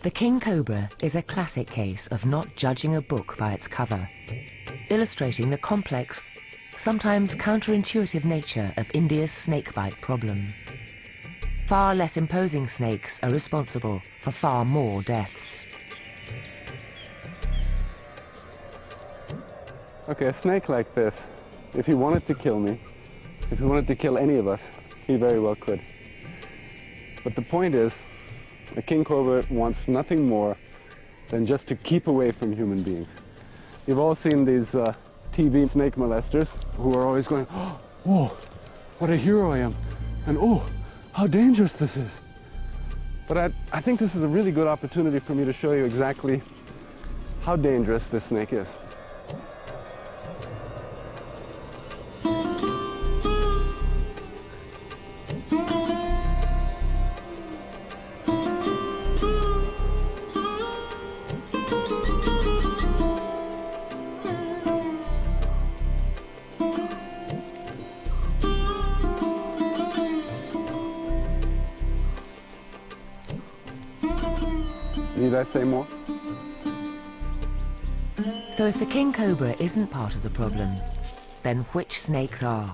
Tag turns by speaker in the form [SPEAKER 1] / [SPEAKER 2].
[SPEAKER 1] The king cobra is a classic case of not judging a book by its cover, illustrating the complex, sometimes counterintuitive nature of India's snakebite problem. Far less imposing snakes are responsible for far more deaths.
[SPEAKER 2] Okay, a snake like this, if he wanted to kill me, if he wanted to kill any of us, he very well could. But the point is, a king cobra wants nothing more than just to keep away from human beings. You've all seen these TV snake molesters who are always going, oh, whoa, what a hero I am, and oh, how dangerous this is. But I think this is a really good opportunity for me to show you exactly how dangerous this snake is. Need I say more?
[SPEAKER 1] So if the king cobra isn't part of the problem, then which snakes are?